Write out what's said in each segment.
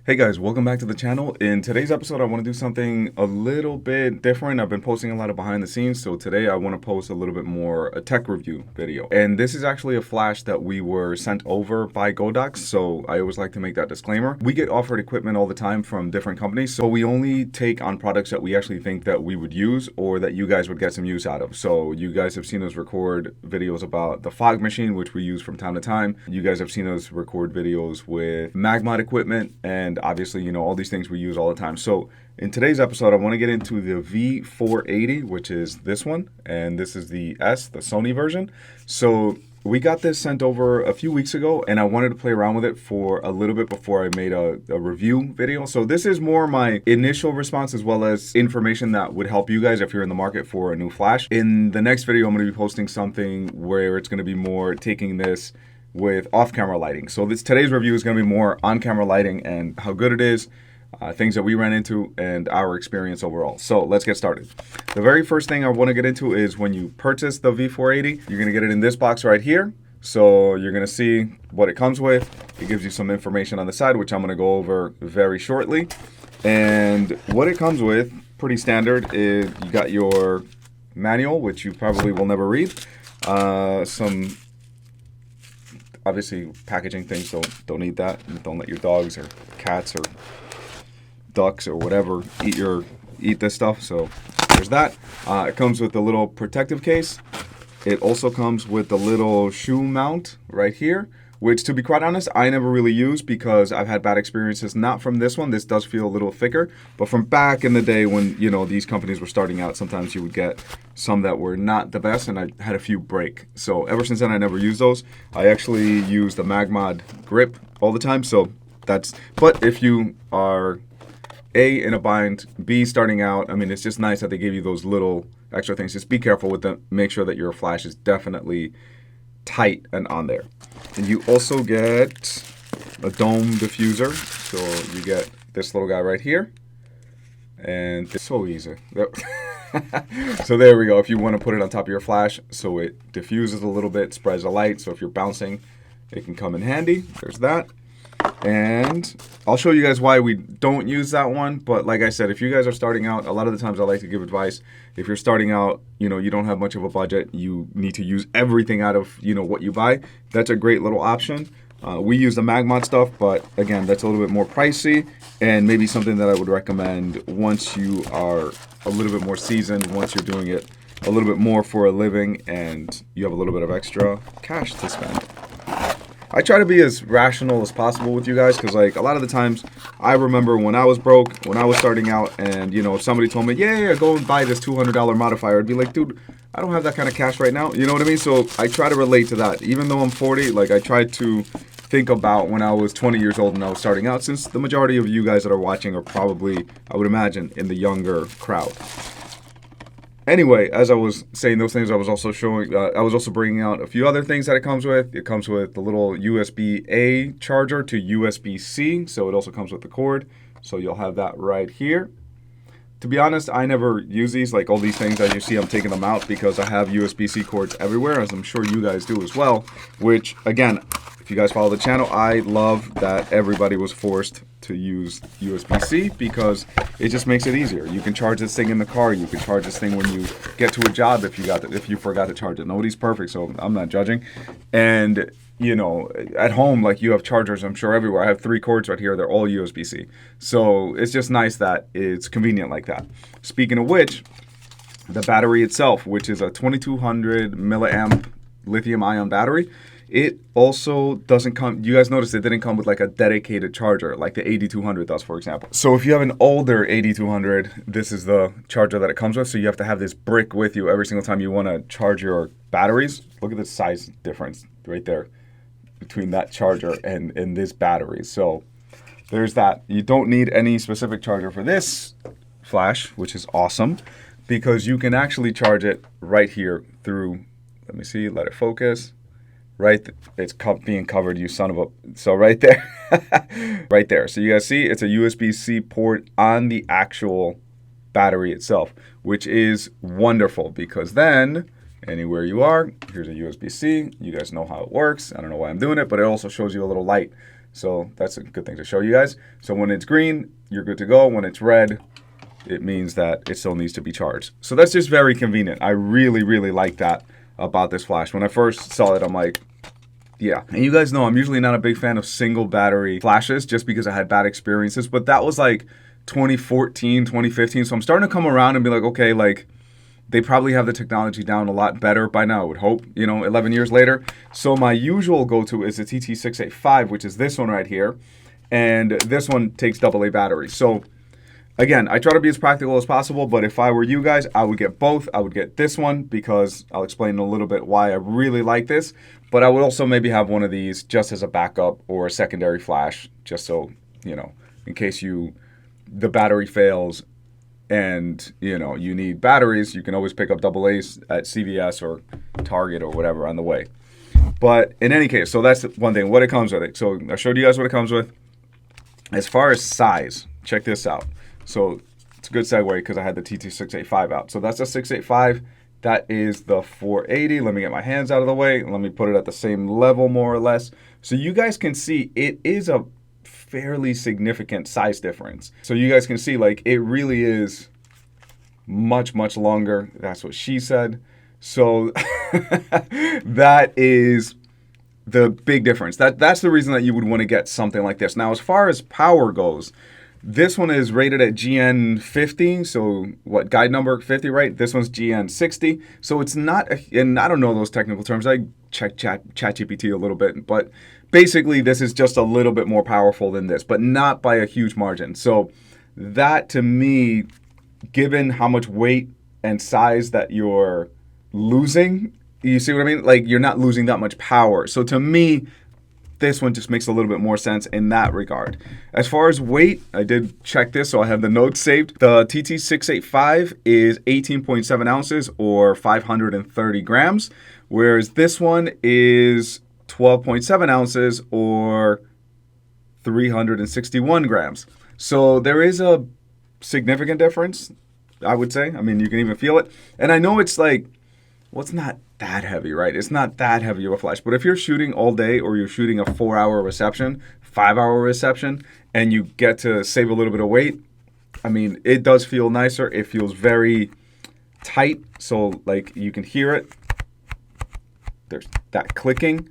Hey guys, welcome back to the channel. In today's episode, I want to do something a little bit different. I've been posting a lot of behind the scenes, so today I want to post a little bit more a tech review video. And this is actually a flash that we were sent over by Godox, so I always like to make that disclaimer. We get offered equipment all the time from different companies, so we only take on products that we actually think that we would use or that you guys would get some use out of. So you guys have seen us record videos about the fog machine, which we use from time to time. You guys have seen us record videos with MagMod equipment, and obviously, you know, all these things we use all the time. So in today's episode, I want to get into the V480, which is this one, and this is the Sony version. So we got this sent over a few weeks ago, and I wanted to play around with it for a little bit before I made a review video. So this is more my initial response as well as information that would help you guys if you're in the market for a new flash. In the next video, I'm going to be posting something where it's going to be more taking this with off-camera lighting. So today's review is going to be more on-camera lighting and how good it is, things that we ran into, and our experience overall. So let's get started. The very first thing I want to get into is when you purchase the V480, you're going to get it in this box right here. So you're going to see what it comes with. It gives you some information on the side, which I'm going to go over very shortly. And what it comes with, pretty standard, is you got your manual, which you probably will never read, some obviously packaging things, don't eat that. Don't let your dogs or cats or ducks or whatever eat this stuff. So there's that. It comes with a little protective case. It also comes with the little shoe mount right here, which, to be quite honest, I never really use because I've had bad experiences. Not from this one. This does feel a little thicker, but from back in the day when, you know, these companies were starting out, sometimes you would get some that were not the best, and I had a few break. So ever since then, I never used those. I actually use the MagMod grip all the time. So but if you are A, in a bind, B, starting out, I mean, it's just nice that they give you those little extra things. Just be careful with them. Make sure that your flash is definitely tight and on there. And you also get a dome diffuser. So you get this little guy right here. And it's so easy. So there we go. If you want to put it on top of your flash so it diffuses a little bit, spreads the light. So if you're bouncing, it can come in handy. There's that. And I'll show you guys why we don't use that one. But like I said, if you guys are starting out, a lot of the times I like to give advice. If you're starting out, you know, you don't have much of a budget, you need to use everything out of, you know, what you buy. That's a great little option. We use the MagMod stuff, but again, that's a little bit more pricey and maybe something that I would recommend once you are a little bit more seasoned, once you're doing it a little bit more for a living and you have a little bit of extra cash to spend. I try to be as rational as possible with you guys because, like, a lot of the times I remember when I was broke, when I was starting out, and, you know, if somebody told me, yeah, go and buy this $200 modifier, I'd be like, dude, I don't have that kind of cash right now. You know what I mean? So I try to relate to that. Even though I'm 40, like, I try to think about when I was 20 years old and I was starting out, since the majority of you guys that are watching are probably, I would imagine, in the younger crowd. Anyway, as I was saying those things, I was also bringing out a few other things that it comes with. It comes with the little USB-A charger to USB-C, so it also comes with the cord. So you'll have that right here. To be honest, I never use these, like all these things as you see, I'm taking them out because I have USB-C cords everywhere, as I'm sure you guys do as well, which, again, if you guys follow the channel, I love that everybody was forced to use USB-C because it just makes it easier. You can charge this thing in the car. You can charge this thing when you get to a job if you forgot to charge it. Nobody's perfect, so I'm not judging. And, you know, at home, like, you have chargers, I'm sure, everywhere. I have 3 cords right here. They're all USB-C. So it's just nice that it's convenient like that. Speaking of which, the battery itself, which is a 2200 milliamp lithium-ion battery, it also doesn't come, you guys noticed it didn't come with like a dedicated charger like the 8200 does, for example. So if you have an older 8200, this is the charger that it comes with. So you have to have this brick with you every single time you want to charge your batteries. Look at the size difference right there between that charger and this battery. So there's that. You don't need any specific charger for this flash, which is awesome because you can actually charge it right here through, let me see, let it focus. Right, it's being covered, you son of a, so right there, right there. So you guys see, it's a USB-C port on the actual battery itself, which is wonderful because then anywhere you are, here's a USB-C. You guys know how it works. I don't know why I'm doing it, but it also shows you a little light So that's a good thing to show you guys. So when it's green, you're good to go. When it's red, it means that it still needs to be charged. So that's just very convenient. I really, really like that about this flash. When I first saw it, I'm like, yeah. And you guys know I'm usually not a big fan of single battery flashes just because I had bad experiences. But that was like 2014, 2015. So I'm starting to come around and be like, okay, like they probably have the technology down a lot better by now, I would hope, you know, 11 years later. So my usual go-to is the TT685, which is this one right here. And this one takes AA batteries. So again, I try to be as practical as possible, but if I were you guys, I would get both. I would get this one because I'll explain in a little bit why I really like this. But I would also maybe have one of these just as a backup or a secondary flash, just so, you know, in case the battery fails and, you know, you need batteries, you can always pick up AA's at CVS or Target or whatever on the way. But in any case, so that's one thing, what it comes with. So I showed you guys what it comes with. As far as size, check this out. So it's a good segue because I had the TT685 out. So that's a 685. That is the 480. Let me get my hands out of the way. Let me put it at the same level more or less. So you guys can see it is a fairly significant size difference. So you guys can see like it really is much, much longer. That's what she said. So that is the big difference. That's the reason that you would want to get something like this. Now, as far as power goes, this one is rated at GN 50, so what, guide number 50, right? This one's GN 60, so it's not, and I don't know those technical terms. I checked ChatGPT a little bit, but basically this is just a little bit more powerful than this, but not by a huge margin. So that, to me, given how much weight and size that you're losing, you see what I mean? Like, you're not losing that much power. So to me, this one just makes a little bit more sense in that regard. As far as weight, I did check this, so I have the notes saved. The TT685 is 18.7 ounces or 530 grams, whereas this one is 12.7 ounces or 361 grams. So there is a significant difference, I would say. I mean, you can even feel it. And I know it's like, well, it's not that heavy, right? It's not that heavy of a flash. But if you're shooting all day or you're shooting a 4-hour reception, 5-hour reception, and you get to save a little bit of weight, I mean, it does feel nicer. It feels very tight. So like you can hear it. There's that clicking.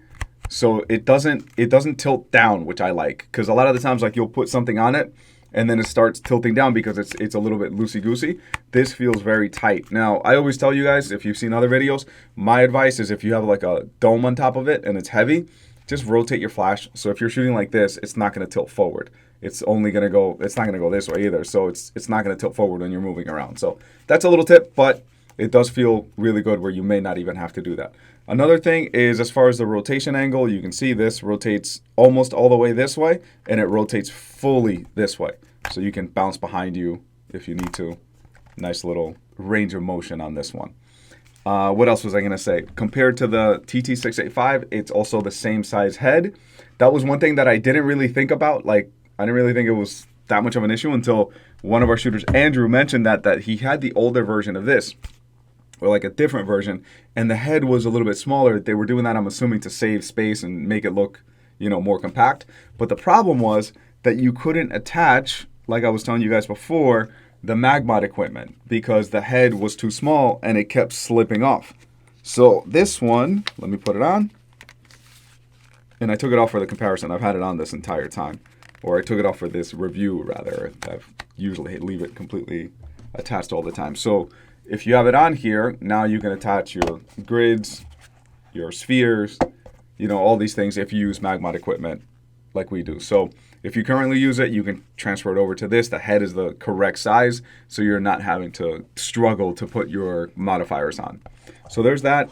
So it doesn't tilt down, which I like. Because a lot of the times, like, you'll put something on it and then it starts tilting down because it's a little bit loosey-goosey. This feels very tight. Now, I always tell you guys, if you've seen other videos, my advice is if you have like a dome on top of it and it's heavy, just rotate your flash. So if you're shooting like this, it's not going to tilt forward. It's not going to go this way either. So it's not going to tilt forward when you're moving around. So that's a little tip, but it does feel really good where you may not even have to do that. Another thing is, as far as the rotation angle, you can see this rotates almost all the way this way, and it rotates fully this way. So you can bounce behind you if you need to. Nice little range of motion on this one. What else was I going to say? Compared to the TT685, it's also the same size head. That was one thing that I didn't really think about. Like, I didn't really think it was that much of an issue until one of our shooters, Andrew, mentioned that he had the older version of this, or like a different version, and the head was a little bit smaller. They were doing that, I'm assuming, to save space and make it look, you know, more compact. But the problem was that you couldn't attach, like I was telling you guys before, the MagMod equipment because the head was too small and it kept slipping off. So this one, let me put it on. And I took it off for the comparison. I've had it on this entire time. Or I took it off for this review, rather. I usually leave it completely attached all the time. So if you have it on here, now you can attach your grids, your spheres, you know, all these things if you use MagMod equipment like we do. So if you currently use it, you can transfer it over to this. The head is the correct size, so you're not having to struggle to put your modifiers on. So there's that.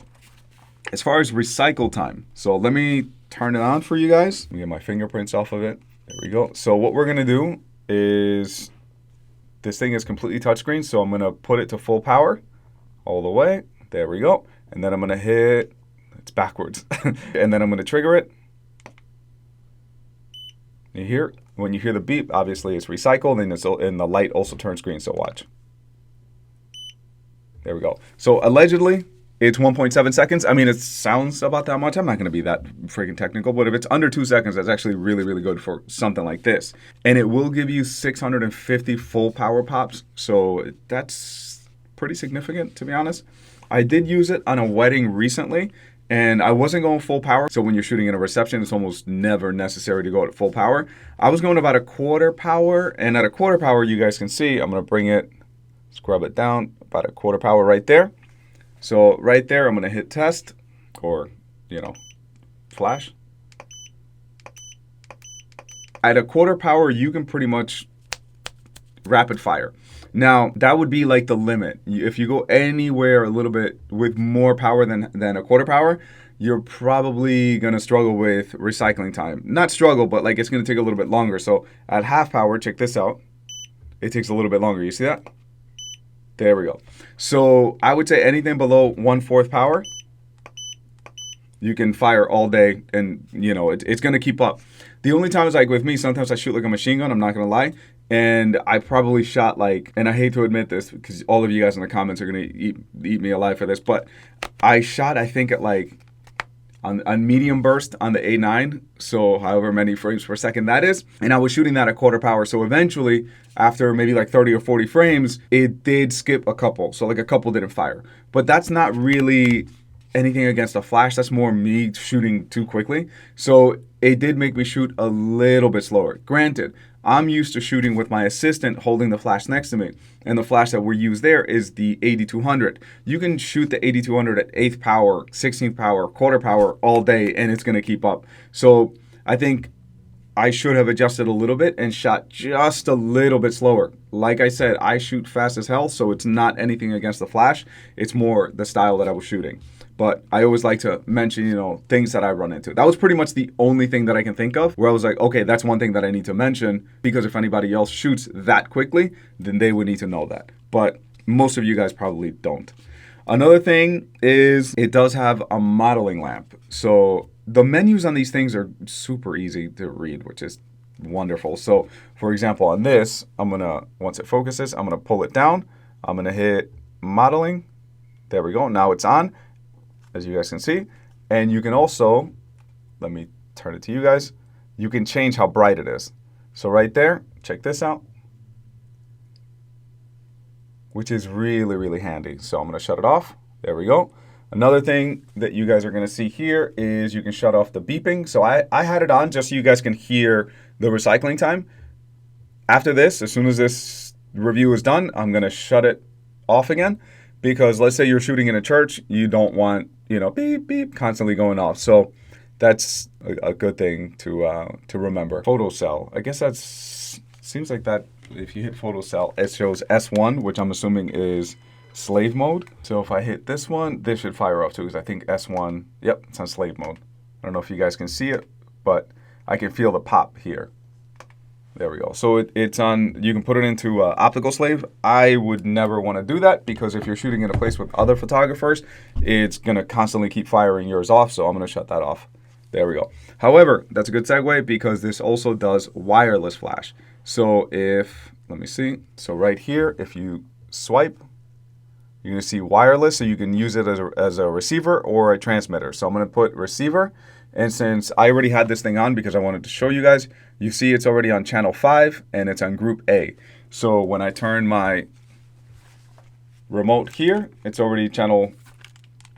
As far as recycle time, so let me turn it on for you guys. Let me get my fingerprints off of it. There we go. So what we're going to do is, this thing is completely touchscreen, so I'm going to put it to full power all the way. There we go. And then I'm going to hit, it's backwards. And then I'm going to trigger it. You hear, when you hear the beep, obviously it's recycled, and the light also turns green, so watch. There we go. So allegedly, it's 1.7 seconds. I mean, it sounds about that much. I'm not going to be that freaking technical, but if it's under 2 seconds, that's actually really, really good for something like this. And it will give you 650 full power pops. So that's pretty significant, to be honest. I did use it on a wedding recently, and I wasn't going full power. So when you're shooting in a reception, it's almost never necessary to go at full power. I was going about a quarter power, and at a quarter power, you guys can see, I'm going to bring it, scrub it down, about a quarter power right there. So right there, I'm going to hit test, or, flash. At a quarter power, you can pretty much rapid fire. Now, that would be like the limit. If you go anywhere a little bit with more power than a quarter power, you're probably going to struggle with recycling time. Not struggle, but like it's going to take a little bit longer. So at half power, check this out. It takes a little bit longer. You see that? There we go. So I would say anything below 1/4 power, you can fire all day, and it's going to keep up. The only time is like with me, sometimes I shoot like a machine gun, I'm not going to lie. And I probably shot like, and I hate to admit this because all of you guys in the comments are going to eat me alive for this, but I shot, I think, at like on medium burst on the A9, so however many frames per second that is, and I was shooting that at quarter power. So eventually, after maybe like 30 or 40 frames, it did skip a couple. So like a couple didn't fire. But that's not really anything against the flash. That's more me shooting too quickly. So it did make me shoot a little bit slower. Granted, I'm used to shooting with my assistant holding the flash next to me. And the flash that we use there is the 8200. You can shoot the 8200 at 8th power, 16th power, quarter power all day, and it's going to keep up. So I think I should have adjusted a little bit and shot just a little bit slower. Like I said, I shoot fast as hell, so it's not anything against the flash. It's more the style that I was shooting. But I always like to mention, things that I run into. That was pretty much the only thing that I can think of where I was like, okay, that's one thing that I need to mention, because if anybody else shoots that quickly, then they would need to know that. But most of you guys probably don't. Another thing is it does have a modeling lamp. So the menus on these things are super easy to read, which is wonderful. So for example, on this, once it focuses, I'm going to pull it down. I'm going to hit modeling. There we go. Now it's on, as you guys can see. And you can also, let me turn it to you guys, you can change how bright it is. So right there, check this out, which is really, really handy. So I'm going to shut it off. There we go. Another thing that you guys are going to see here is you can shut off the beeping. So I had it on just so you guys can hear the recycling time. After this, as soon as this review is done, I'm going to shut it off again, because let's say you're shooting in a church, you don't want, beep, beep, constantly going off. So that's a good thing to remember. Photo cell, I guess seems like that if you hit photo cell, it shows S1, which I'm assuming is slave mode. So if I hit this one, this should fire up too, because I think S1, yep, it's on slave mode. I don't know if you guys can see it, but I can feel the pop here. There we go. So it's on, you can put it into optical slave. I would never want to do that, because if you're shooting in a place with other photographers, it's going to constantly keep firing yours off. So I'm going to shut that off. There we go. However, that's a good segue, because this also does wireless flash. So let me see. So right here, if you swipe, you're going to see wireless, so you can use it as a receiver or a transmitter. So I'm going to put receiver, and since I already had this thing on because I wanted to show you guys, you see it's already on channel 5 and it's on group A. So when I turn my remote here, it's already channel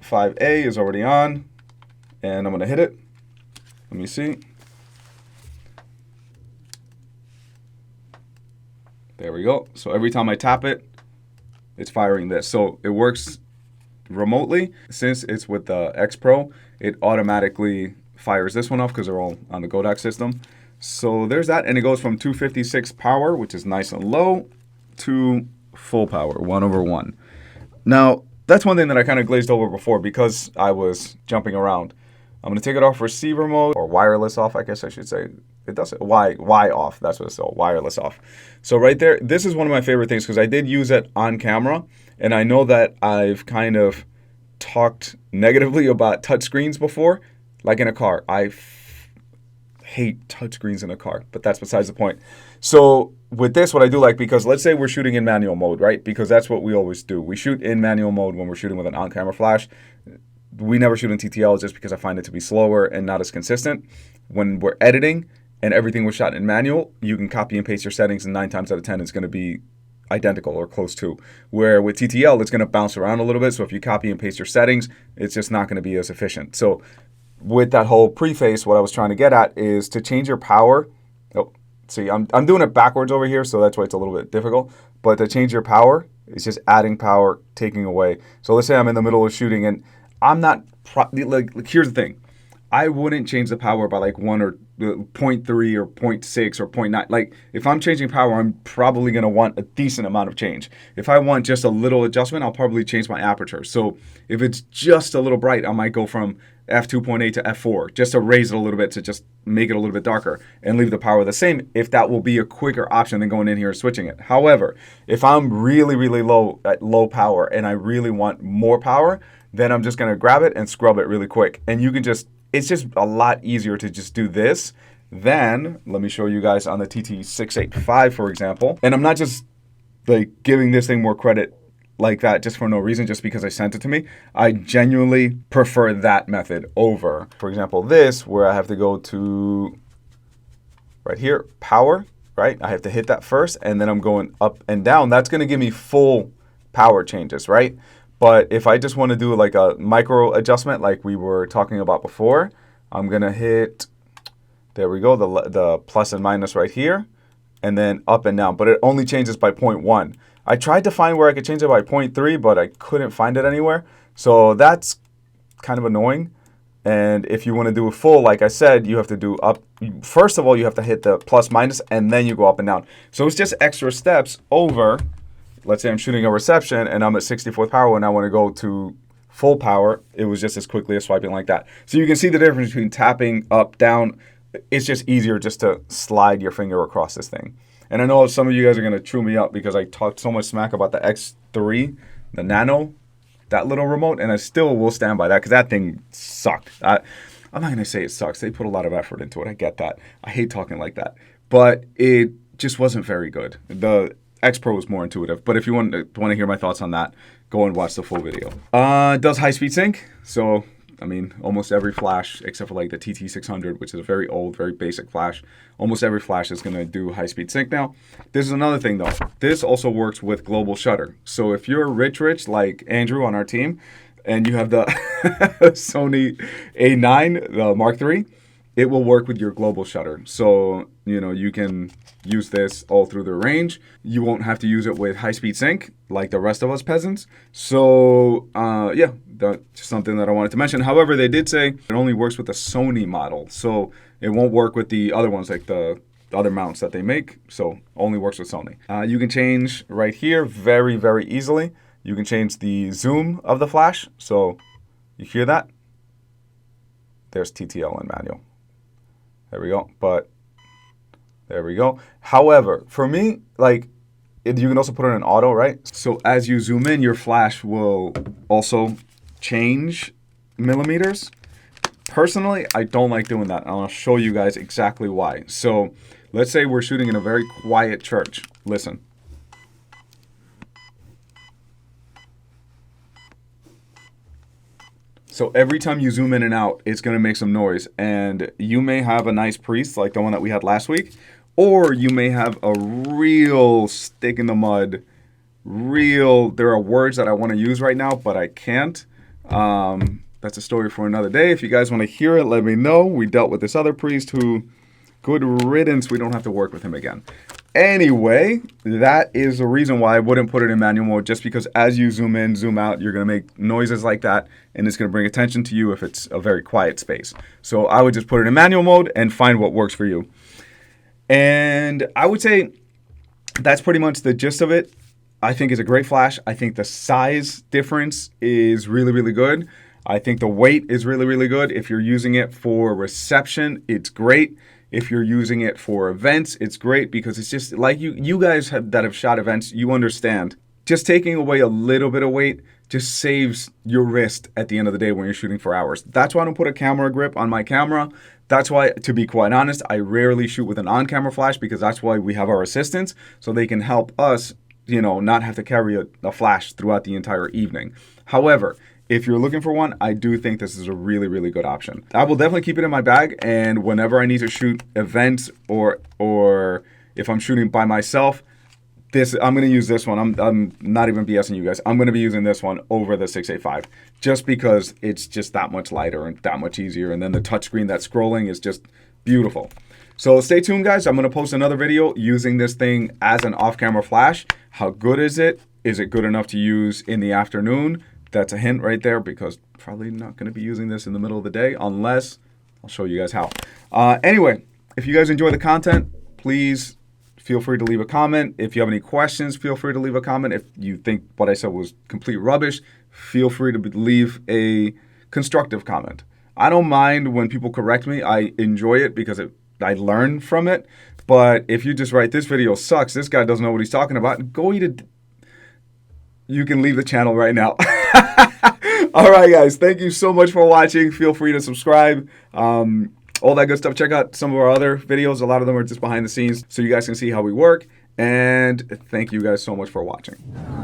5A is already on, and I'm going to hit it. Let me see. There we go. So every time I tap it, it's firing this. So it works remotely. Since it's with the X Pro, it automatically fires this one off because they're all on the Godox system. So there's that, and it goes from 256 power, which is nice and low, to full power, 1/1. Now, that's one thing that I kind of glazed over before because I was jumping around. I'm going to take it off receiver mode, or wireless off, I guess I should say. It does it. Y off. That's what it's called. Wireless off. So right there, this is one of my favorite things because I did use it on camera, and I know that I've kind of talked negatively about touchscreens before, like in a car. I hate touchscreens in a car, but that's besides the point. So with this, what I do like, because let's say we're shooting in manual mode, right? Because that's what we always do. We shoot in manual mode when we're shooting with an on-camera flash. We never shoot in TTL just because I find it to be slower and not as consistent. When we're editing and everything was shot in manual, you can copy and paste your settings, and 9 times out of 10 it's going to be identical or close to. Where with TTL, it's going to bounce around a little bit. So if you copy and paste your settings, it's just not going to be as efficient. So with that whole preface, what I was trying to get at is to change your power. Oh, see, I'm doing it backwards over here, so that's why it's a little bit difficult. But to change your power, it's just adding power, taking away. So let's say I'm in the middle of shooting and I'm not, like here's the thing. I wouldn't change the power by like 1 or 0.3 or 0.6 or 0.9. Like if I'm changing power, I'm probably going to want a decent amount of change. If I want just a little adjustment, I'll probably change my aperture. So if it's just a little bright, I might go from f2.8 to f4 just to raise it a little bit, to just make it a little bit darker and leave the power the same, if that will be a quicker option than going in here and switching it. However, if I'm really, really low at low power and I really want more power, then I'm just going to grab it and scrub it really quick. And you can just, it's just a lot easier to just do this than, let me show you guys on the TT685, for example. And I'm not just like giving this thing more credit like that just for no reason, just because I sent it to me. I genuinely prefer that method over, for example, this, where I have to go to right here, power, right? I have to hit that first, and then I'm going up and down. That's going to give me full power changes, right? But if I just want to do like a micro adjustment like we were talking about before, I'm going to hit, there we go, the plus and minus right here, and then up and down. But it only changes by 0.1. I tried to find where I could change it by 0.3, but I couldn't find it anywhere. So that's kind of annoying. And if you want to do a full, like I said, you have to do up. First of all, you have to hit the plus minus, and then you go up and down. So it's just extra steps over. Let's say I'm shooting a reception and I'm at 64th power and I want to go to full power. It was just as quickly as swiping like that. So you can see the difference between tapping up, down. It's just easier just to slide your finger across this thing. And I know some of you guys are going to chew me up because I talked so much smack about the X3, the Nano, that little remote, and I still will stand by that because that thing sucked. I'm not going to say it sucks. They put a lot of effort into it. I get that. I hate talking like that. But it just wasn't very good. The X Pro is more intuitive, but if you want to hear my thoughts on that, go and watch the full video. It does high-speed sync, so I mean, almost every flash, except for like the TT600, which is a very old, very basic flash, almost every flash is going to do high-speed sync now. This is another thing though. This also works with global shutter. So if you're rich like Andrew on our team, and you have the Sony A9, the Mark III, it will work with your global shutter. So, you know, you can use this all through the range. You won't have to use it with high-speed sync like the rest of us peasants. So, yeah, that's something that I wanted to mention. However, they did say it only works with the Sony model. So it won't work with the other ones, like the other mounts that they make. So only works with Sony. You can change right here very, very easily. You can change the zoom of the flash. So you hear that? There's TTL in manual. There we go. But there we go. However, for me, like, you can also put it in auto, right? So as you zoom in, your flash will also change millimeters. Personally, I don't like doing that. I'll show you guys exactly why. So let's say we're shooting in a very quiet church. Listen. So every time you zoom in and out, it's going to make some noise. And you may have a nice priest like the one that we had last week, or you may have a real stick in the mud, there are words that I want to use right now, but I can't. That's a story for another day. If you guys want to hear it, let me know. We dealt with this other priest who, good riddance, we don't have to work with him again. Anyway, that is the reason why I wouldn't put it in manual mode, just because as you zoom in, zoom out, you're going to make noises like that, and it's going to bring attention to you if it's a very quiet space. So I would just put it in manual mode and find what works for you. And I would say that's pretty much the gist of it. I think it's a great flash. I think the size difference is really, really good. I think the weight is really, really good. If you're using it for reception, it's great. If you're using it for events, it's great, because it's just like you guys that have shot events, you understand. Just taking away a little bit of weight just saves your wrist at the end of the day when you're shooting for hours. That's why I don't put a camera grip on my camera. That's why, to be quite honest, I rarely shoot with an on-camera flash, because that's why we have our assistants, so they can help us, you know, not have to carry a flash throughout the entire evening. However, if you're looking for one, I do think this is a really, really good option. I will definitely keep it in my bag, and whenever I need to shoot events or if I'm shooting by myself, I'm going to use this one. I'm not even BSing you guys. I'm going to be using this one over the 685 just because it's just that much lighter and that much easier. And then the touchscreen, that scrolling is just beautiful. So stay tuned, guys. I'm going to post another video using this thing as an off-camera flash. How good is it? Is it good enough to use in the afternoon? That's a hint right there, because probably not going to be using this in the middle of the day unless I'll show you guys how. Anyway, if you guys enjoy the content, please feel free to leave a comment. If you have any questions, feel free to leave a comment. If you think what I said was complete rubbish, feel free to leave a constructive comment. I don't mind when people correct me. I enjoy it because I learn from it. But if you just write, this video sucks, this guy doesn't know what he's talking about, go eat it. You can leave the channel right now. All right, guys. Thank you so much for watching. Feel free to subscribe. All that good stuff. Check out some of our other videos. A lot of them are just behind the scenes, so you guys can see how we work. And thank you guys so much for watching.